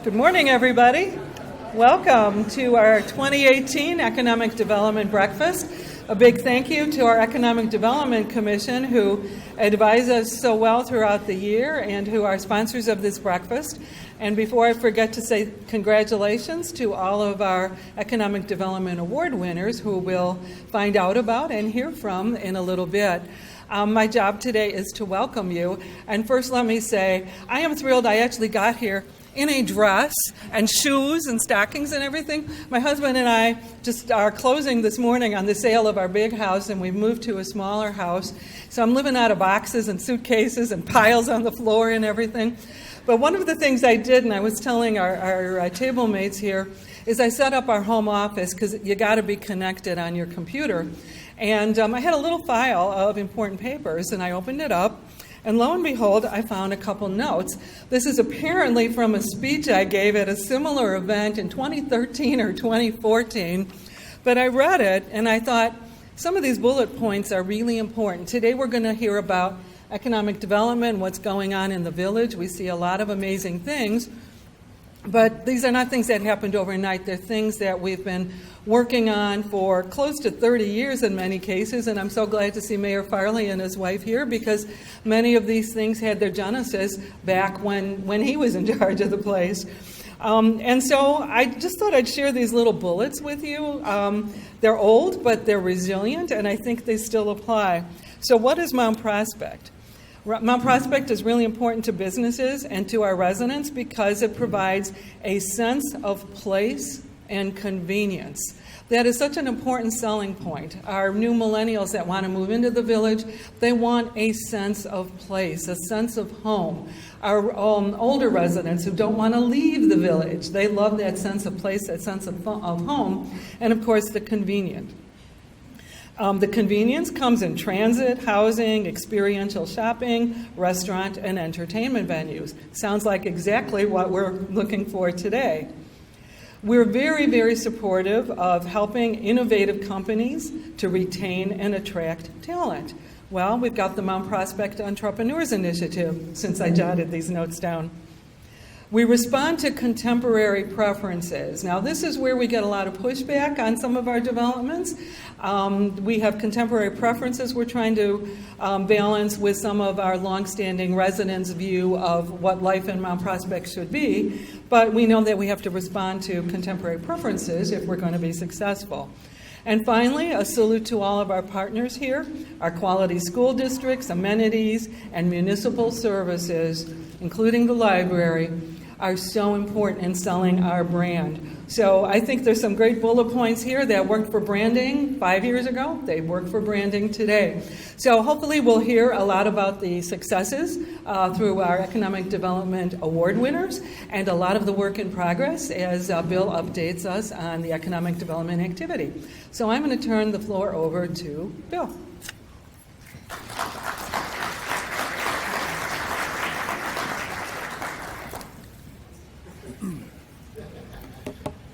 Good morning, everybody. Welcome to our 2018 Economic Development Breakfast. A big thank you to our Economic Development Commission, who advise us so well throughout the year and who are sponsors of this breakfast. And before I forget to say congratulations to all of our Economic Development Award winners, who we'll find out about and hear from in a little bit. My job today is to welcome you. And first, let me say, I am thrilled I actually got here in a dress and shoes and stockings and everything. My husband and I just are closing this morning on the sale of our big house, and we've moved to a smaller house. So I'm living out of boxes and suitcases and piles on the floor and everything. But one of the things I did, and I was telling our table mates here, is I set up our home office because you got to be connected on your computer. And I had a little file of important papers, and I opened it up. And lo and behold, I found a couple notes. This is apparently from a speech I gave at a similar event in 2013 or 2014. But I read it, and I thought, some of these bullet points are really important. Today we're going to hear about economic development, what's going on in the village. We see a lot of amazing things. But these are not things that happened overnight. They're things that we've been working on for close to 30 years in many cases, and I'm so glad to see Mayor Farley and his wife here because many of these things had their genesis back when he was in charge of the place. And so I just thought I'd share these little bullets with you. They're old, but they're resilient, and I think they still apply. So what is Mount Prospect? Mount Prospect is really important to businesses and to our residents because it provides a sense of place and convenience. That is such an important selling point. Our new millennials that want to move into the village, they want a sense of place, a sense of home. Our older residents who don't want to leave the village, they love that sense of place, that sense of home, and of course the convenience. The convenience comes in transit, housing, experiential shopping, restaurant, and entertainment venues. Sounds like exactly what we're looking for today. We're very, very supportive of helping innovative companies to retain and attract talent. Well, we've got the Mount Prospect Entrepreneurs Initiative, since I jotted these notes down. We respond to contemporary preferences. Now, this is where we get a lot of pushback on some of our developments. We have contemporary preferences we're trying to balance with some of our longstanding residents' view of what life in Mount Prospect should be, but we know that we have to respond to contemporary preferences if we're going to be successful. And finally, a salute to all of our partners here, our quality school districts, amenities, and municipal services, including the library, are so important in selling our brand. So I think there's some great bullet points here that worked for branding 5 years ago. They work for branding today. So hopefully we'll hear a lot about the successes through our Economic Development Award winners and a lot of the work in progress as Bill updates us on the economic development activity. So I'm going to turn the floor over to Bill.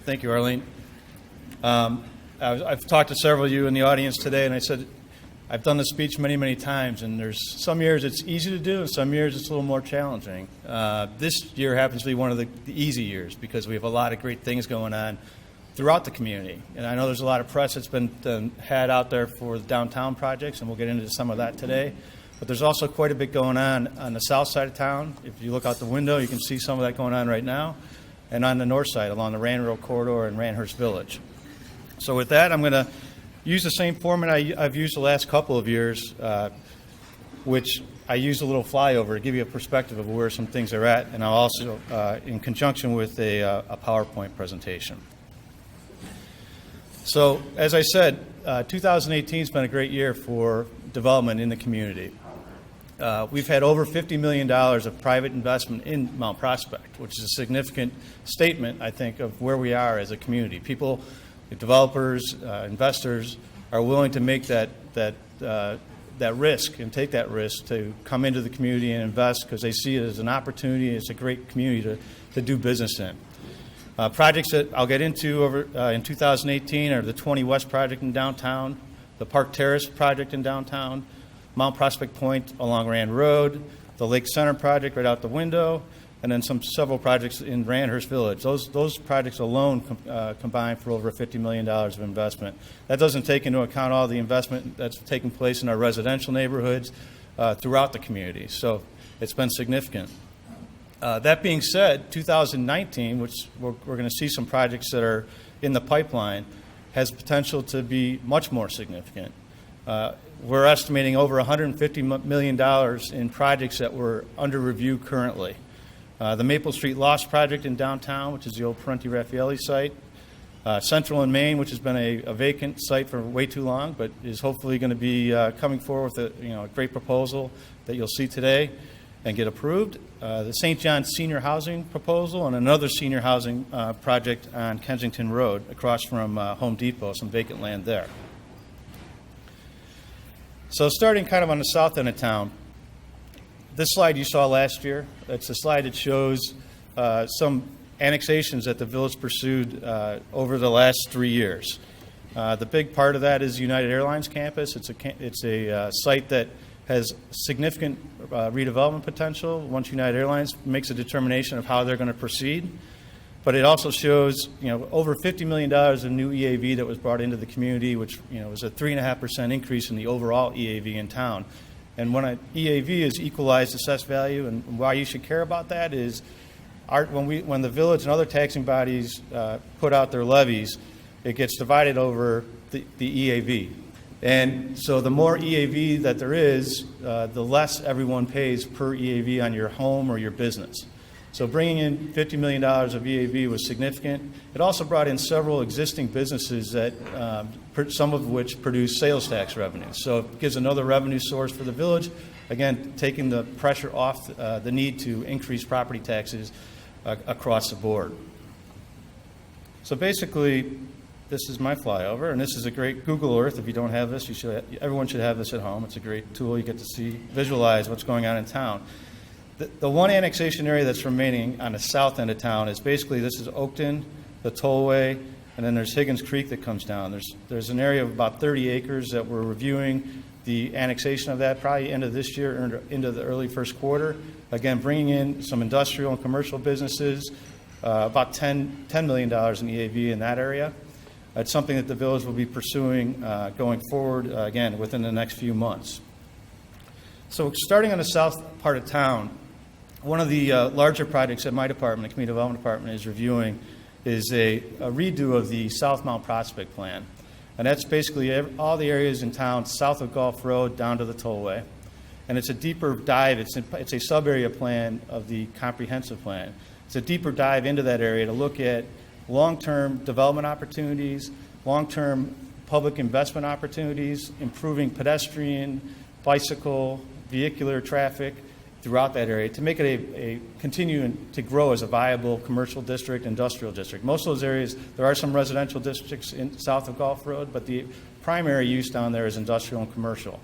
Thank you, Arlene. I've talked to several of you in the audience today, and I said I've done this speech many, many times, and there's some years it's easy to do, and some years it's a little more challenging. This year happens to be one of the easy years because we have a lot of great things going on throughout the community. And I know there's a lot of press that's been had out there for the downtown projects, and we'll get into some of that today. But there's also quite a bit going on the south side of town. If you look out the window, you can see some of that going on right now. And on the north side, along the Rand Road corridor in Randhurst Village. So with that, I'm going to use the same format I've used the last couple of years, which I used a little flyover to give you a perspective of where some things are at, and I'll also, in conjunction with a PowerPoint presentation. So, as I said, 2018 has been a great year for development in the community. We've had over $50 million of private investment in Mount Prospect, which is a significant statement, I think, of where we are as a community. People, developers, investors are willing to make that risk and take that risk to come into the community and invest because they see it as an opportunity. It's a great community to do business in. Projects that I'll get into in 2018 are the 20 West project in downtown, the Park Terrace project in downtown, Mount Prospect Point along Rand Road, the Lake Center project right out the window, and then several projects in Randhurst Village. Those projects alone combine for over $50 million of investment. That doesn't take into account all the investment that's taking place in our residential neighborhoods throughout the community. So it's been significant. That being said, 2019, which we're going to see some projects that are in the pipeline, has potential to be much more significant. We're estimating over $150 million in projects that we're under review currently. The Maple Street Loft project in downtown, which is the old Parenti Raffaelli site. Central and Main, which has been a vacant site for way too long, but is hopefully going to be coming forward with a great proposal that you'll see today and get approved. The St. John's senior housing proposal and another senior housing project on Kensington Road across from Home Depot, some vacant land there. So starting kind of on the south end of town, this slide you saw last year, it's a slide that shows some annexations that the village pursued over the last 3 years. The big part of that is United Airlines campus. It's a site that has significant redevelopment potential once United Airlines makes a determination of how they're going to proceed. But it also shows, over $50 million of new EAV that was brought into the community, which, was a 3.5% increase in the overall EAV in town. And when an EAV is equalized assessed value, and why you should care about that is when the village and other taxing bodies put out their levies, it gets divided over the EAV. And so the more EAV that there is, the less everyone pays per EAV on your home or your business. So bringing in $50 million of EAV was significant. It also brought in several existing businesses that some of which produce sales tax revenue. So it gives another revenue source for the village, again, taking the pressure off the need to increase property taxes across the board. So basically, this is my flyover, and this is a great Google Earth. If you don't have this, everyone should have this at home. It's a great tool. You get to visualize what's going on in town. The one annexation area that's remaining on the south end of town is basically, this is Oakton, the Tollway, and then there's Higgins Creek that comes down. There's an area of about 30 acres that we're reviewing the annexation of that probably end of this year or into the early first quarter. Again, bringing in some industrial and commercial businesses, about $10 million in EAV in that area. It's something that the village will be pursuing going forward, again, within the next few months. So starting on the south part of town, one of the larger projects that my department, the Community Development Department, is reviewing is a redo of the South Mount Prospect Plan. And that's basically all the areas in town south of Gulf Road down to the Tollway. And it's a deeper dive. It's a sub-area plan of the comprehensive plan. It's a deeper dive into that area to look at long-term development opportunities, long-term public investment opportunities, improving pedestrian, bicycle, vehicular traffic throughout that area to make it a continue to grow as a viable commercial district, industrial district. Most of those areas, there are some residential districts south of Gulf Road, but the primary use down there is industrial and commercial.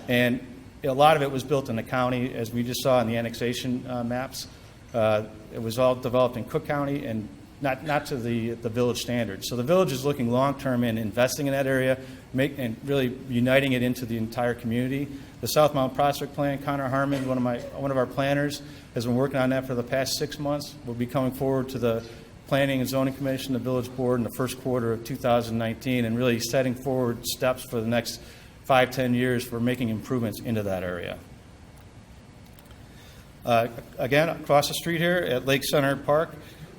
And a lot of it was built in the county, as we just saw in the annexation maps. It was all developed in Cook County and not to the village standards. So the village is looking long-term in investing in that area and really uniting it into the entire community. The South Mount Prospect Plan, Connor Harmon, one of our planners, has been working on that for the past 6 months. We'll be coming forward to the Planning and Zoning Commission, the village board, in the first quarter of 2019 and really setting forward steps for the next 5-10 years for making improvements into that area. Again, across the street here at Lake Center Park,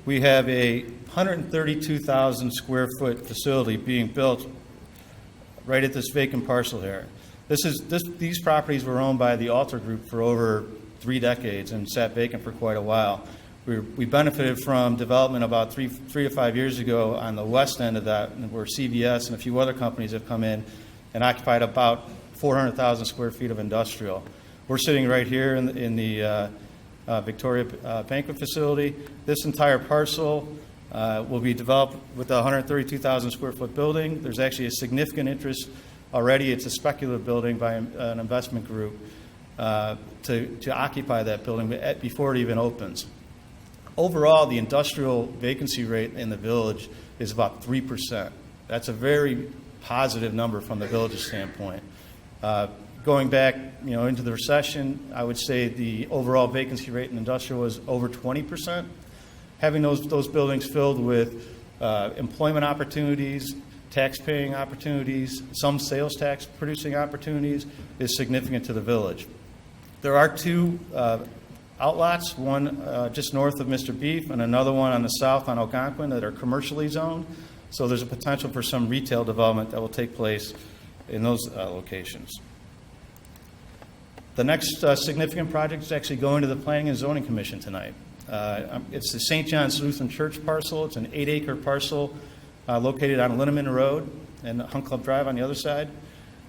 we have a 132,000 square foot facility being built right at this vacant parcel here. These properties were owned by the Alter Group for over 3 decades and sat vacant for quite a while. We benefited from development about 3 to 5 years ago on the west end of that, where CVS and a few other companies have come in and occupied about 400,000 square feet of industrial. We're sitting right here in the Victoria Banquet Facility. This entire parcel will be developed with a 132,000 square foot building. There's actually a significant interest already. It's a speculative building by an investment group to occupy that building before it even opens. Overall, the industrial vacancy rate in the village is about 3%. That's a very positive number from the village's standpoint. Going back, into the recession, I would say the overall vacancy rate in industrial was over 20%. Having those buildings filled with employment opportunities, tax-paying opportunities, some sales tax producing opportunities is significant to the village. There are two outlots, one just north of Mr. Beef and another one on the south on Algonquin that are commercially zoned. So there's a potential for some retail development that will take place in those locations. The next significant project is actually going to the Planning and Zoning Commission tonight. It's the St. John's Lutheran Church parcel. It's an 8-acre parcel located on Linneman Road and Hunt Club Drive on the other side.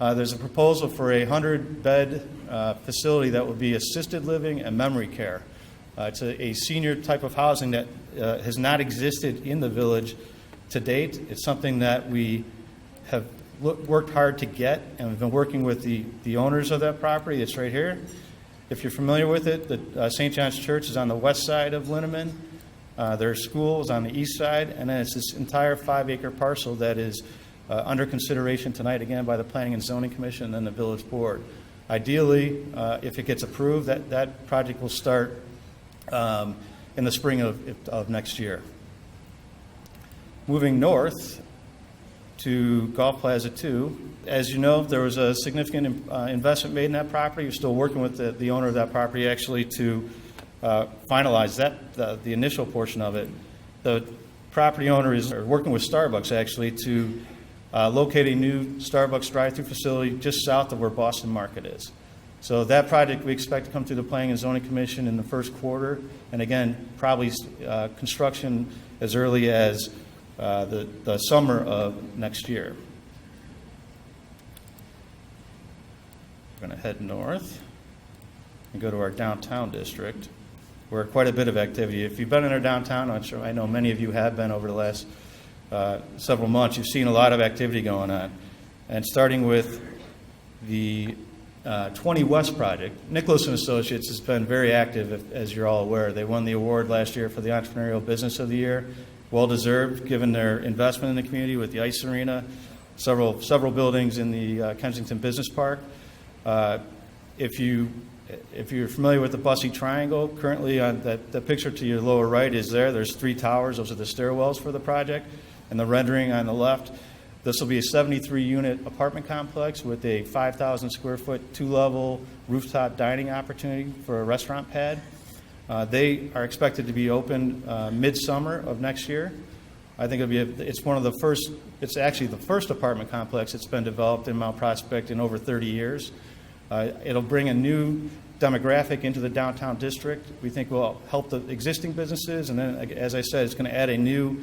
There's a proposal for a 100-bed facility that will be assisted living and memory care. It's a senior type of housing that has not existed in the village to date. It's something that we have worked hard to get, and we've been working with the owners of that property. It's right here. If you're familiar with it, the St. John's Church is on the west side of Linneman. Their school is on the east side, and then it's this entire 5-acre parcel that is under consideration tonight, again, by the Planning and Zoning Commission and then the Village Board. Ideally, if it gets approved, that project will start in the spring of next year. Moving north to Golf Plaza II. As you know, there was a significant investment made in that property. We're still working with the owner of that property actually to finalize the initial portion of it. The property owner is working with Starbucks actually to locate a new Starbucks drive-through facility just south of where Boston Market is. So that project we expect to come through the Planning and Zoning Commission in the first quarter, and again, probably construction as early as the summer of next year. We're going to head north and go to our downtown district, where quite a bit of activity. If you've been in our downtown, I know many of you have been over the last several months, you've seen a lot of activity going on. And starting with the 20 West project, Nicholas & Associates has been very active, as you're all aware. They won the award last year for the Entrepreneurial Business of the Year. Well-deserved, given their investment in the community with the ice arena, several buildings in the Kensington Business Park. If you're familiar with the Bussey Triangle, currently on the picture to your lower right is there. There's 3 towers. Those are the stairwells for the project. And the rendering on the left, this will be a 73-unit apartment complex with a 5,000 square foot, 2-level rooftop dining opportunity for a restaurant pad. They are expected to be open midsummer of next year. I think it's one of the first, it's actually the first apartment complex that's been developed in Mount Prospect in over 30 years. It'll bring a new demographic into the downtown district. We think will help the existing businesses, and then, as I said, it's going to add a new,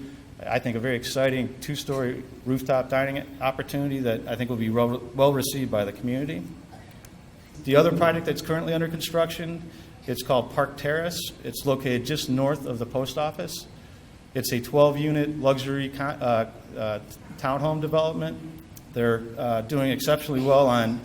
I think, a very exciting 2-story rooftop dining opportunity that I think will be well received by the community. The other project that's currently under construction, it's called Park Terrace. It's located just north of the post office. It's a 12-unit luxury townhome development. They're doing exceptionally well on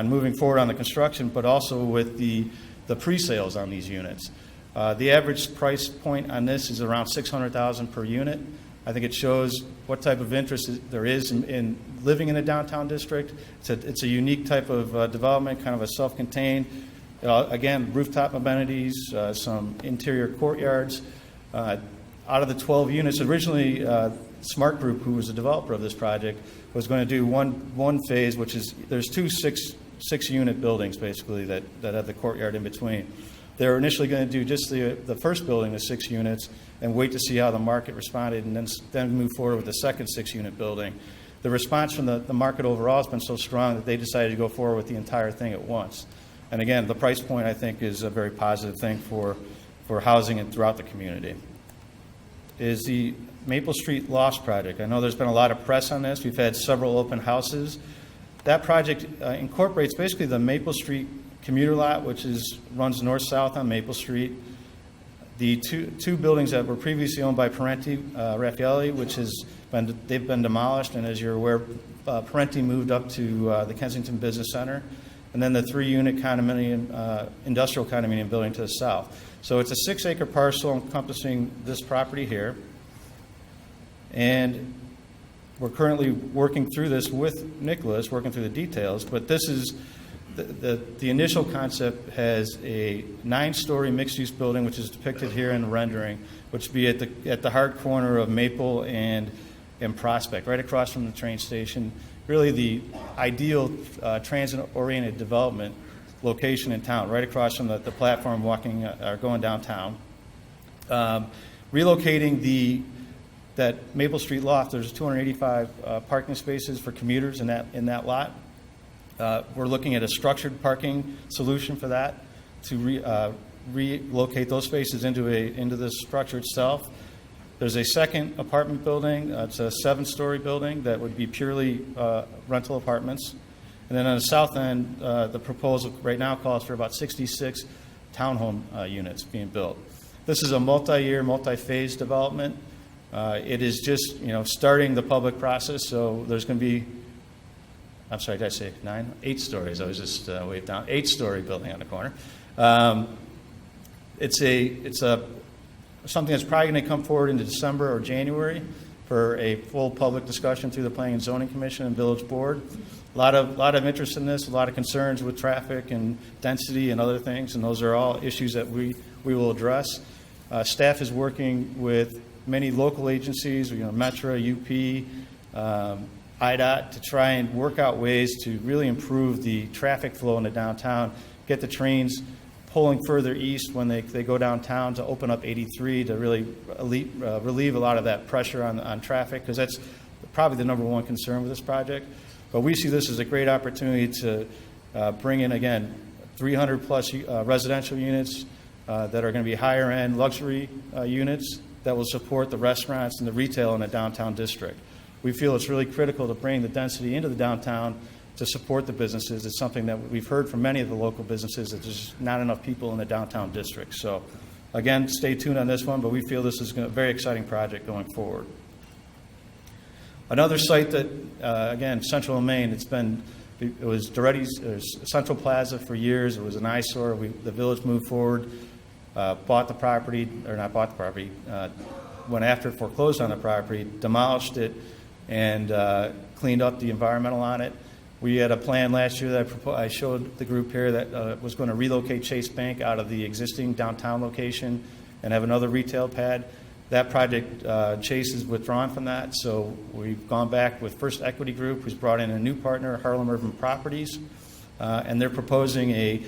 moving forward on the construction, but also with the pre-sales on these units. The average price point on this is around $600,000 per unit. I think it shows what type of interest there is in living in a downtown district. It's a unique type of development, kind of a self-contained. Again, rooftop amenities, some interior courtyards. Out of the 12 units, originally Smart Group, who was the developer of this project, was going to do one phase, which is there's 2 6-unit buildings basically that have the courtyard in between. They were initially going to do just the first building, the 6 units, and wait to see how the market responded, and then move forward with the second 6-unit building. The response from the market overall has been so strong that they decided to go forward with the entire thing at once. And again, the price point, I think, is a very positive thing for housing and throughout the community. Is the Maple Street Loft project. I know there's been a lot of press on this. We've had several open houses. That project incorporates basically the Maple Street commuter lot, which runs north-south on Maple Street. The two buildings that were previously owned by Parenti Raffaelli, they've been demolished, and as you're aware, Parenti moved up to the Kensington Business Center, and then the 3-unit condominium, industrial condominium building to the south. So it's a 6-acre parcel encompassing this property here, and we're currently working through this with Nicholas, working through the details, but this is The initial concept has a 9-story mixed-use building, which is depicted here in the rendering, which would be at the hard corner of Maple and Prospect, right across from the train station. Really the ideal transit-oriented development location in town, right across from the platform walking or going downtown. Relocating that Maple Street loft, there's 285 parking spaces for commuters in that lot. We're looking at a structured parking solution for that to relocate those spaces into the structure itself. There's a second apartment building. It's a 7-story building that would be purely rental apartments. And then on the south end, the proposal right now calls for about 66 townhome units being built. This is a multi-year, multi-phase development. It is just starting the public process, so there's going to be, I'm sorry, did I say 9? 8 stories. I was just waved down. 8-story building on the corner. It's something that's probably going to come forward into December or January for a full public discussion through the Planning and Zoning Commission and Village Board. A lot of interest in this, a lot of concerns with traffic and density and other things, and those are all issues that we will address. Staff is working with many local agencies, Metro, UP, IDOT, to try and work out ways to really improve the traffic flow in the downtown, get the trains pulling further east when they go downtown, to open up 83 to really relieve a lot of that pressure on traffic, because that's probably the number one concern with this project. But we see this as a great opportunity to bring in, again, 300 plus residential units that are going to be higher end luxury units that will support the restaurants and the retail in the downtown district. We feel it's really critical to bring the density into the downtown to support the businesses. It's something that we've heard from many of the local businesses, that there's not enough people in the downtown district. So again, stay tuned on this one, but we feel this is a very exciting project going forward. Another site that, again, Central and Main, it was Doretti's Central Plaza for years. It was an eyesore. The village moved forward, bought the property, or not bought the property, went after, foreclosed on the property, demolished it, and cleaned up the environmental on it. We had a plan last year that I showed the group here that was going to relocate Chase Bank out of the existing downtown location and have another retail pad. That project, Chase is withdrawn from that, so we've gone back with First Equity Group, who's brought in a new partner, Harlem Urban Properties, and they're proposing a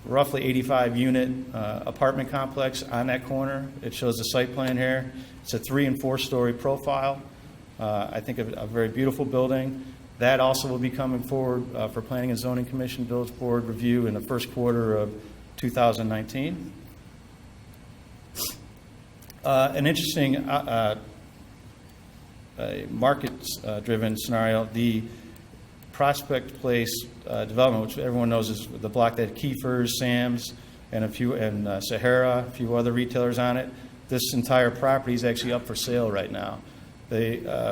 roughly 85-unit apartment complex on that corner. It shows the site plan here. It's a 3- and 4-story profile. I think a very beautiful building. That also will be coming forward for Planning and Zoning Commission, Village Board review in the first quarter of 2019. An interesting market-driven scenario, the Prospect Place development, which everyone knows is the block that had Kiefer's, Sam's, and Sahara, a few other retailers on it. This entire property is actually up for sale right now,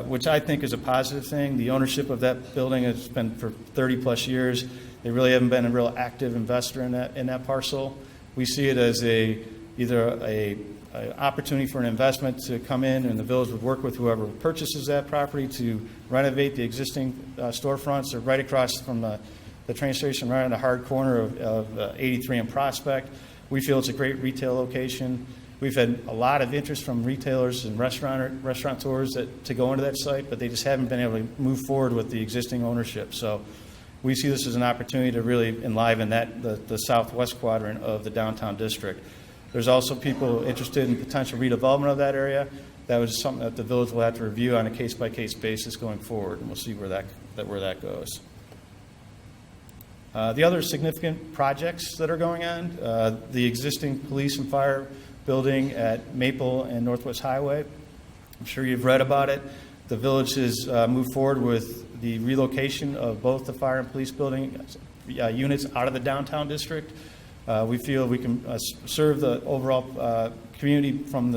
which I think is a positive thing. The ownership of that building has been for 30-plus years. They really haven't been a real active investor in that parcel. We see it as either an opportunity for an investment to come in, and the village would work with whoever purchases that property to renovate the existing storefronts. They're right across from the train station, right on the hard corner of 83 and Prospect. We feel it's a great retail location. We've had a lot of interest from retailers and restaurateurs to go into that site, but they just haven't been able to move forward with the existing ownership. So we see this as an opportunity to really enliven the southwest quadrant of the downtown district. There's also people interested in potential redevelopment of that area. That was something that the village will have to review on a case-by-case basis going forward, and we'll see where that goes. The other significant projects that are going on, the existing police and fire building at Maple and Northwest Highway. I'm sure you've read about it. The village has moved forward with the relocation of both the fire and police building units out of the downtown district. We feel we can serve the overall community from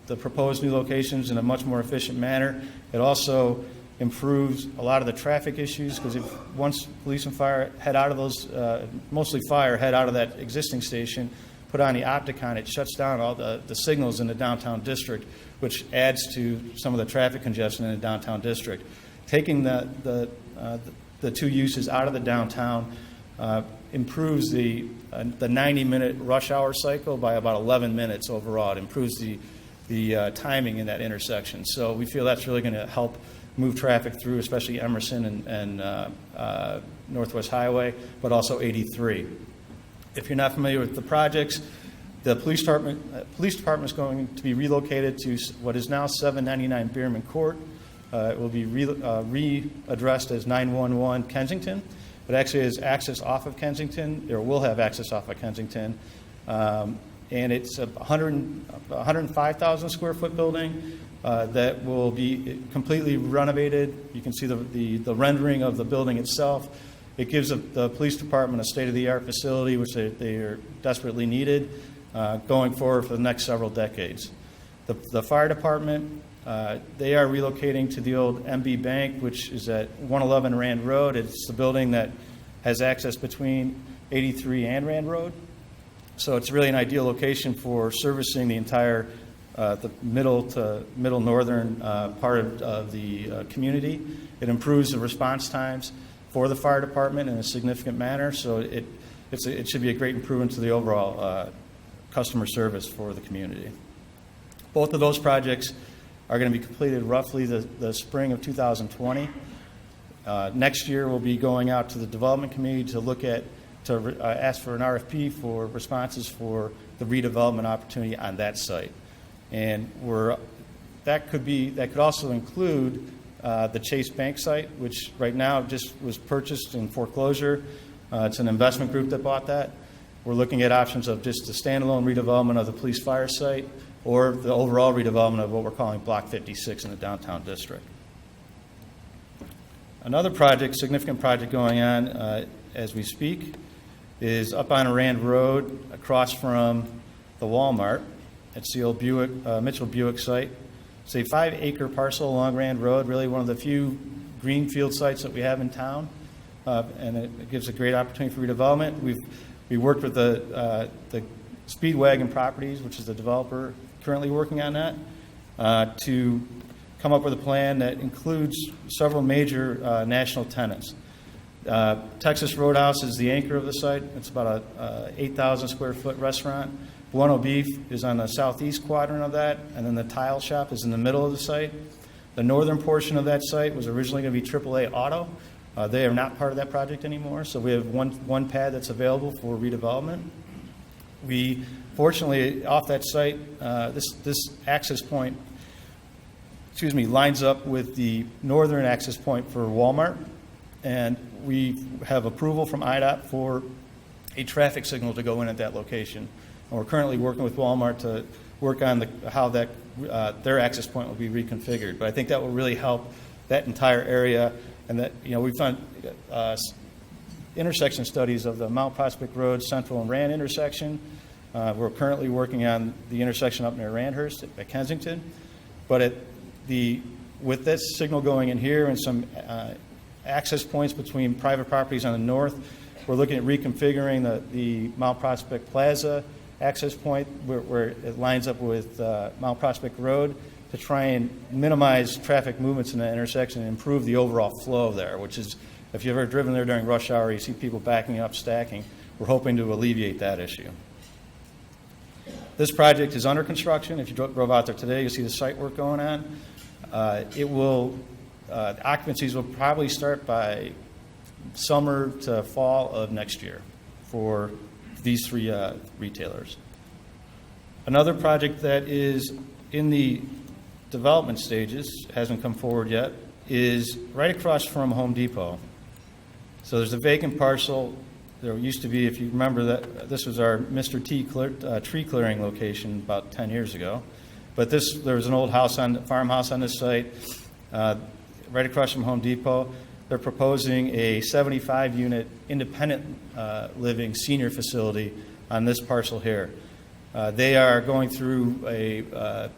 the proposed new locations in a much more efficient manner. It also improves a lot of the traffic issues, because if once police and fire head out of those, mostly fire, head out of that existing station, put on the Opticon, it shuts down all the signals in the downtown district, which adds to some of the traffic congestion in the downtown district. Taking the two uses out of the downtown improves the 90-minute rush hour cycle by about 11 minutes overall. It improves the timing in that intersection. So we feel that's really going to help move traffic through, especially Emerson and Northwest Highway, but also 83. If you're not familiar with the projects, the police department is going to be relocated to what is now 799 Bierman Court. It will be readdressed as 911 Kensington. It actually has access off of Kensington, or will have access off of Kensington. And it's a 105,000 square foot building that will be completely renovated. You can see the rendering of the building itself. It gives the police department a state-of-the-art facility, which they are desperately needed going forward for the next several decades. The fire department, they are relocating to the old MB Bank, which is at 111 Rand Road. It's the building that has access between 83 and Rand Road. So it's really an ideal location for servicing the entire the middle northern part of the community. It improves the response times for the fire department in a significant manner. So it should be a great improvement to the overall customer service for the community. Both of those projects are going to be completed roughly the spring of 2020. Next year, we'll be going out to the development committee to ask for an RFP for responses for the redevelopment opportunity on that site, and that could also include the Chase Bank site, which right now just was purchased in foreclosure. It's an investment group that bought that. We're looking at options of just the standalone redevelopment of the police fire site, or the overall redevelopment of what we're calling Block 56 in the downtown district. Another significant project going on as we speak, is up on Rand Road across from the Walmart. It's the old Mitchell Buick site. It's a 5-acre parcel along Rand Road, really one of the few greenfield sites that we have in town, and it gives a great opportunity for redevelopment. We worked with the Speedwagon Properties, which is the developer currently working on that, to come up with a plan that includes several major national tenants. Texas Roadhouse is the anchor of the site. It's about a 8,000 square foot restaurant. Bueno Beef is on the southeast quadrant of that, and then the Tile Shop is in the middle of the site. The northern portion of that site was originally going to be AAA Auto. They are not part of that project anymore, so we have one pad that's available for redevelopment. We, fortunately, off that site, this access point, lines up with the northern access point for Walmart, and we have approval from IDOT for a traffic signal to go in at that location. And we're currently working with Walmart to work on how their access point will be reconfigured. But I think that will really help that entire area, and that we've done intersection studies of the Mount Prospect Road, Central and Rand intersection. We're currently working on the intersection up near Randhurst at Kensington. But with this signal going in here and some access points between private properties on the north, we're looking at reconfiguring the Mount Prospect Plaza access point where it lines up with Mount Prospect Road to try and minimize traffic movements in that intersection and improve the overall flow there, which is, if you've ever driven there during rush hour, you see people backing up, stacking. We're hoping to alleviate that issue. This project is under construction. If you drove out there today, you'll see the site work going on. Occupancies will probably start by summer to fall of next year for these three retailers. Another project that is in the development stages, hasn't come forward yet, is right across from Home Depot. So there's a vacant parcel. There used to be, if you remember, that this was our Mr. T tree clearing location about 10 years ago. But there was an old farmhouse on this site right across from Home Depot. They're proposing a 75-unit independent living senior facility on this parcel here. They are going through a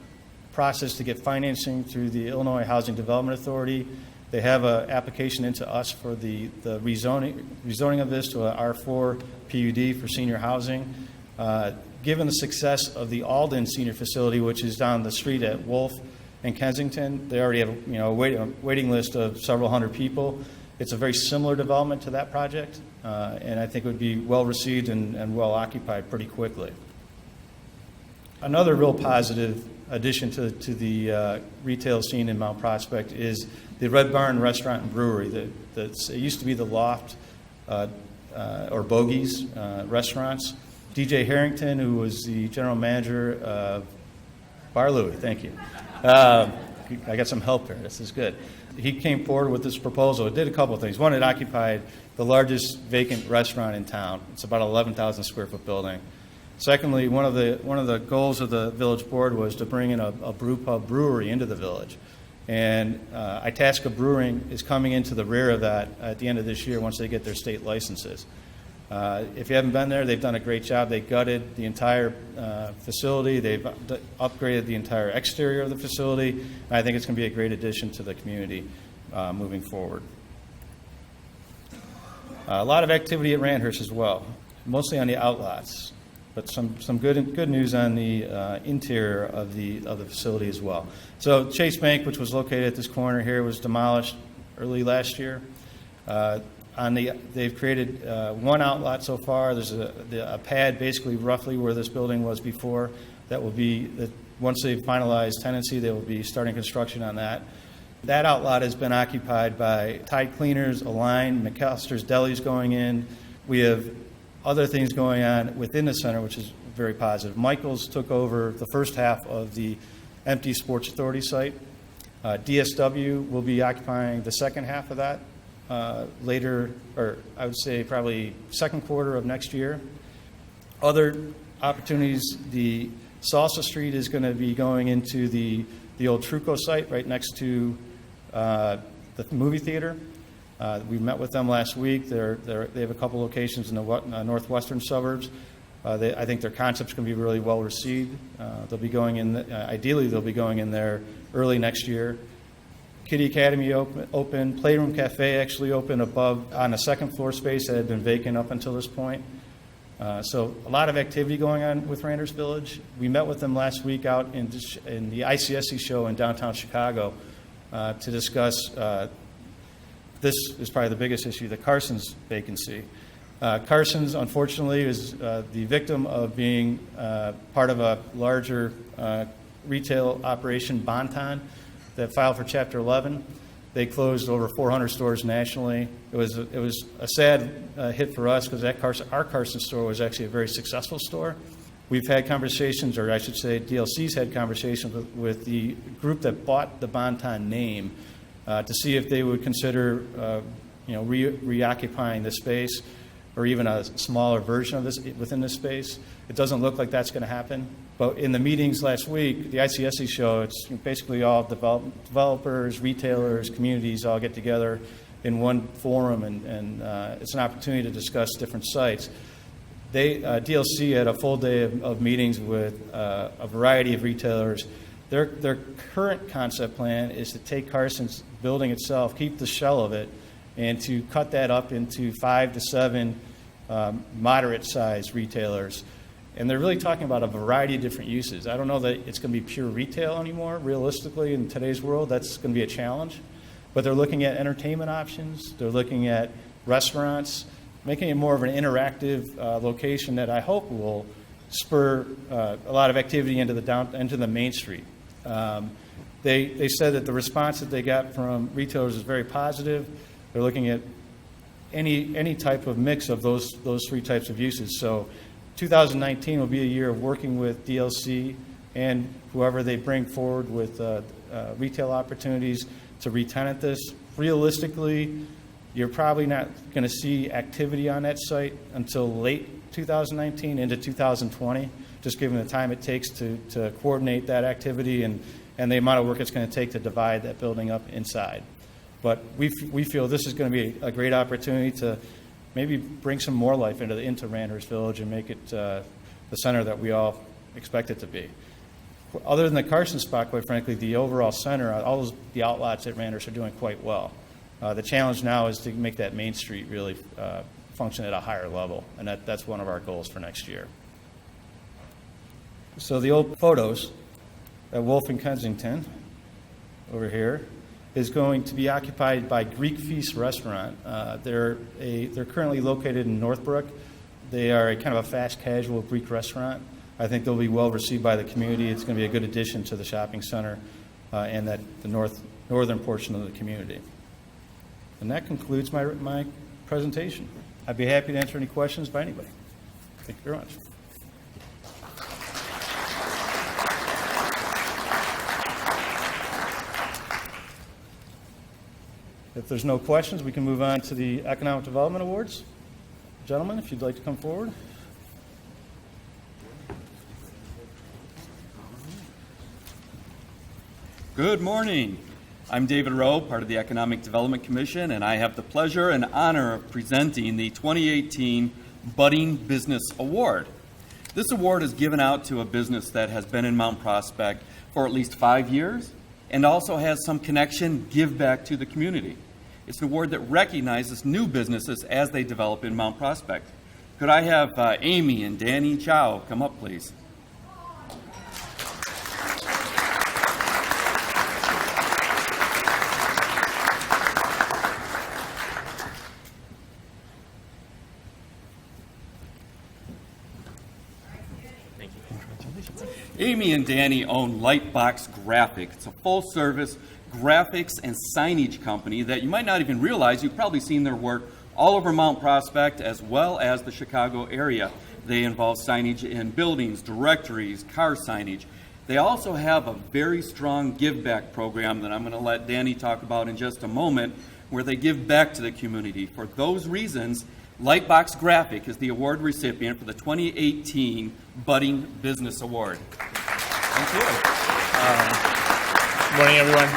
process to get financing through the Illinois Housing Development Authority. They have an application into us for the rezoning of this to an R4 PUD for senior housing. Given the success of the Alden Senior Facility, which is down the street at Wolfe and Kensington, they already have a waiting list of several hundred people. It's a very similar development to that project, and I think it would be well received and well occupied pretty quickly. Another real positive addition to the retail scene in Mount Prospect is the Red Barn Restaurant and Brewery. It used to be the Loft or Bogies restaurants. DJ Harrington, who was the general manager of Bar Louie, thank you. I got some help here. This is good. He came forward with this proposal. It did a couple of things. One, it occupied the largest vacant restaurant in town. It's about 11,000 square foot building. Secondly, one of the goals of the village board was to bring in a brew pub brewery into the village. And Itasca Brewing is coming into the rear of that at the end of this year once they get their state licenses. If you haven't been there, they've done a great job. They gutted the entire facility. They've upgraded the entire exterior of the facility. And I think it's going to be a great addition to the community moving forward. A lot of activity at Randhurst as well, mostly on the outlots, but some good news on the interior of the facility as well. So Chase Bank, which was located at this corner here, was demolished early last year. They've created one outlot so far. There's a pad basically roughly where this building was before. That will be, once they've finalized tenancy, they will be starting construction on that. That outlot has been occupied by Tide Cleaners, Align, McAllister's Deli's going in. We have other things going on within the center, which is very positive. Michael's took over the first half of the empty Sports Authority site. DSW will be occupying the second half of that later, or I would say probably second quarter of next year. Other opportunities, the Salsa Street is going to be going into the old Truco site right next to the movie theater. We met with them last week. They have a couple locations in the northwestern suburbs. I think their concept's going to be really well received. They'll be going in. Ideally, they'll be going in there early next year. Kiddie Academy open. Playroom Cafe actually opened above on a second floor space that had been vacant up until this point. So a lot of activity going on with Randers Village. We met with them last week out in the ICSC show in downtown Chicago to discuss. This is probably the biggest issue, the Carson's vacancy. Carson's, unfortunately, is the victim of being part of a larger retail operation, Bonton, that filed for Chapter 11. They closed over 400 stores nationally. It was a sad hit for us because our Carson store was actually a very successful store. We've had conversations, or I should say DLC's had conversations with the group that bought the Bonton name to see if they would consider reoccupying the space or even a smaller version of this within this space. It doesn't look like that's going to happen. But in the meetings last week, the ICSC show, it's basically all developers, retailers, communities all get together in one forum, and it's an opportunity to discuss different sites. DLC had a full day of meetings with a variety of retailers. Their current concept plan is to take Carson's building itself, keep the shell of it, and to cut that up into 5 to 7 moderate-sized retailers. And they're really talking about a variety of different uses. I don't know that it's going to be pure retail anymore. Realistically, in today's world, that's going to be a challenge. But they're looking at entertainment options. They're looking at restaurants, making it more of an interactive location that I hope will spur a lot of activity into the Main Street. They said that the response that they got from retailers is very positive. They're looking at any type of mix of those three types of uses. So 2019 will be a year of working with DLC and whoever they bring forward with retail opportunities to re-tenant this. Realistically, you're probably not going to see activity on that site until late 2019 into 2020, just given the time it takes to coordinate that activity and the amount of work it's going to take to divide that building up inside. But we feel this is going to be a great opportunity to maybe bring some more life into Randhurst Village and make it the center that we all expect it to be. Other than the Carson spot, quite frankly, the overall center, all the outlets at Randhurst are doing quite well. The challenge now is to make that Main Street really function at a higher level, and that's one of our goals for next year. So the old photos at Wolfe and Kensington over here. is going to be occupied by Greek Feast Restaurant. They're currently located in Northbrook. They are a kind of a fast casual Greek restaurant. I think they'll be well received by the community. It's going to be a good addition to the shopping center and the northern portion of the community. And that concludes my presentation. I'd be happy to answer any questions by anybody. Thank you very much. If there's no questions, we can move on to the Economic Development Awards. Gentlemen, if you'd like to come forward. Good morning. I'm David Rowe, part of the Economic Development Commission, and I have the pleasure and honor of presenting the 2018 Budding Business Award. This award is given out to a business that has been in Mount Prospect for at least 5 years and also has some connection, give back to the community. It's an award that recognizes new businesses as they develop in Mount Prospect. Could I have Amy and Danny Chow come up, please? Amy and Danny own Lightbox Graphix. It's a full-service graphics and signage company that you might not even realize. You've probably seen their work all over Mount Prospect as well as the Chicago area. They involve signage in buildings, directories, car signage. They also have a very strong give-back program that I'm going to let Danny talk about in just a moment, where they give back to the community. For those reasons, Lightbox Graphix is the award recipient for the 2018 Budding Business Award. Thank you. Good morning, everyone.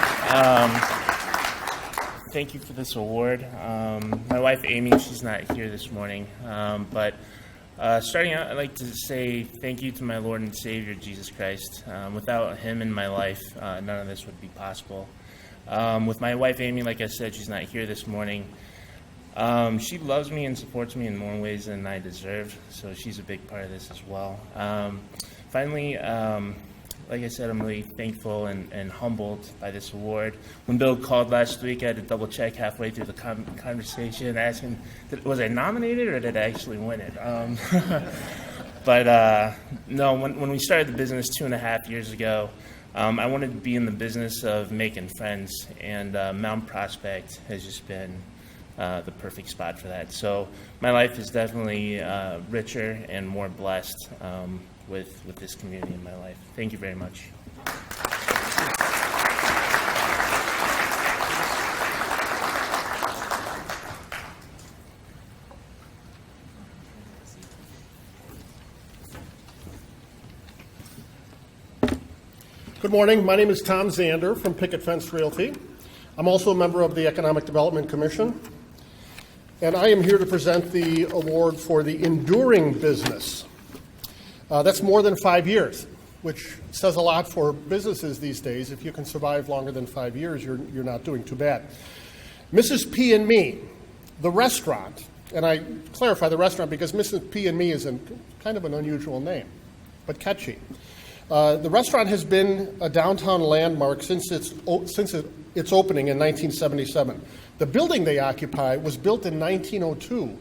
Thank you for this award. My wife, Amy, she's not here this morning, but starting out, I'd like to say thank you to my Lord and Savior, Jesus Christ. Without him in my life, none of this would be possible. With my wife, Amy, like I said, she's not here this morning. She loves me and supports me in more ways than I deserve, so she's a big part of this as well. Finally, like I said, I'm really thankful and humbled by this award. When Bill called last week, I had to double check halfway through the conversation, asking, was I nominated or did I actually win it? But no, when we started the business 2.5 years ago, I wanted to be in the business of making friends, and Mount Prospect has just been the perfect spot for that. So my life is definitely richer and more blessed with this community in my life. Thank you very much. Good morning. My name is Tom Zander from Picket Fence Realty. I'm also a member of the Economic Development Commission, and I am here to present the award for the enduring business. That's more than 5 years, which says a lot for businesses these days. If you can survive longer than 5 years, you're not doing too bad. Mrs. P and Me, the restaurant, and I clarify the restaurant because Mrs. P and Me is kind of an unusual name, but catchy. The restaurant has been a downtown landmark since its opening in 1977. The building they occupy was built in 1902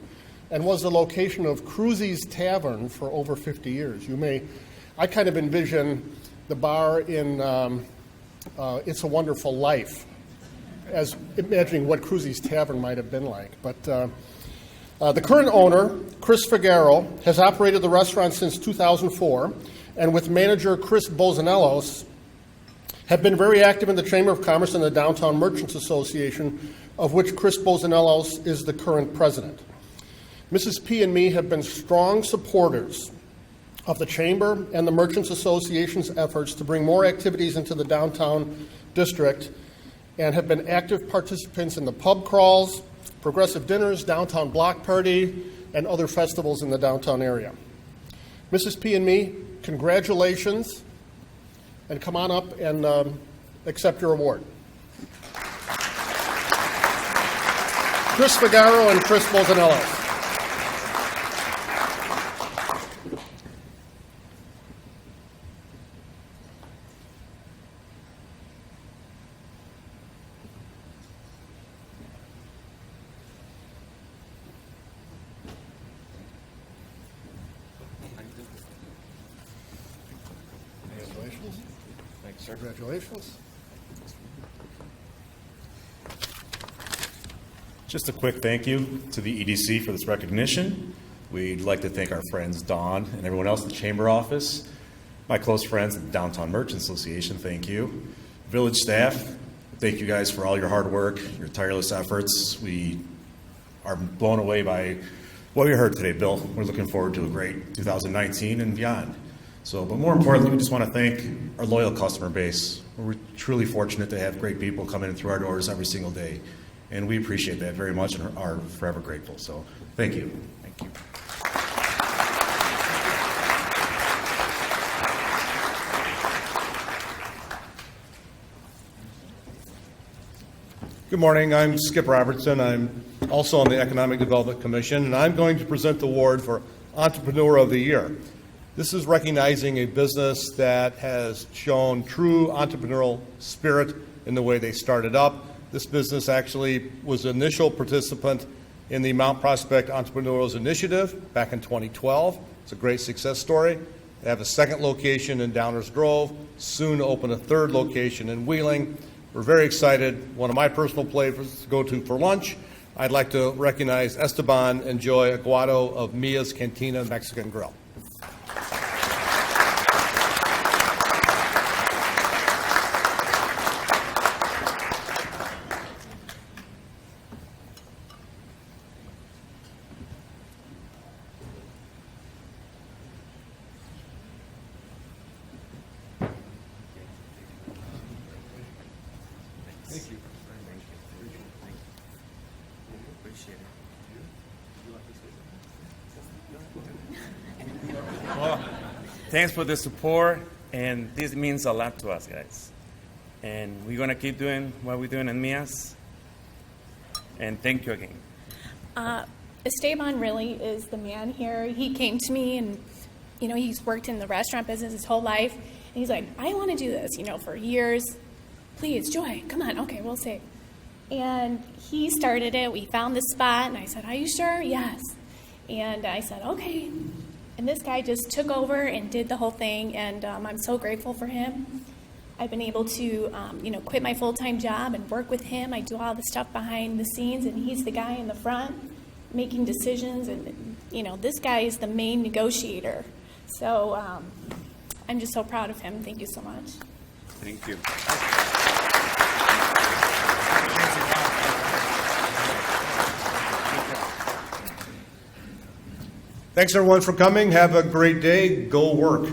and was the location of Cruzy's Tavern for over 50 years. I kind of envision the bar in It's a Wonderful Life as imagining what Cruzy's Tavern might have been like. But the current owner, Chris Figaro, has operated the restaurant since 2004, and with manager Chris Bozanellos, have been very active in the Chamber of Commerce and the Downtown Merchants Association, of which Chris Bozanellos is the current president. Mrs. P and Me have been strong supporters of the Chamber and the Merchants Association's efforts to bring more activities into the downtown district, and have been active participants in the pub crawls, progressive dinners, downtown block party, and other festivals in the downtown area. Mrs. P and Me, congratulations, and come on up and accept your award. Chris Figaro and Chris Bozanello. Thanks, sir. Congratulations. Just a quick thank you to the EDC for this recognition. We'd like to thank our friends Dawn and everyone else in the Chamber office, my close friends at the Downtown Merchants Association, thank you. Village staff, thank you guys for all your hard work, your tireless efforts. We are blown away by what we heard today, Bill. We're looking forward to a great 2019 and beyond. But more importantly, we just want to thank our loyal customer base. We're truly fortunate to have great people come in through our doors every single day. And we appreciate that very much and are forever grateful. So thank you. Thank you. Good morning. I'm Skip Robertson. I'm also on the Economic Development Commission, and I'm going to present the award for Entrepreneur of the Year. This is recognizing a business that has shown true entrepreneurial spirit in the way they started up. This business actually was an initial participant in the Mount Prospect Entrepreneurs Initiative back in 2012. It's a great success story. They have a second location in Downers Grove, soon open a third location in Wheeling. We're very excited. One of my personal places to go to for lunch. I'd like to recognize Esteban and Joy Aguado of Mia's Cantina Mexican Grill. Thanks for the support, and this means a lot to us, guys. And we're going to keep doing what we're doing in Mia's. And thank you again. Esteban really is the man here. He came to me, and, he's worked in the restaurant business his whole life. And he's like, I want to do this, for years. Please, Joy, come on. Okay, we'll see. And he started it. We found the spot, and I said, are you sure? Yes. And I said, okay. And this guy just took over and did the whole thing, and I'm so grateful for him. I've been able to, quit my full-time job and work with him. I do all the stuff behind the scenes, and he's the guy in the front making decisions. And, this guy is the main negotiator. So I'm just so proud of him. Thank you so much. Thank you. Thanks, everyone, for coming. Have a great day. Go work.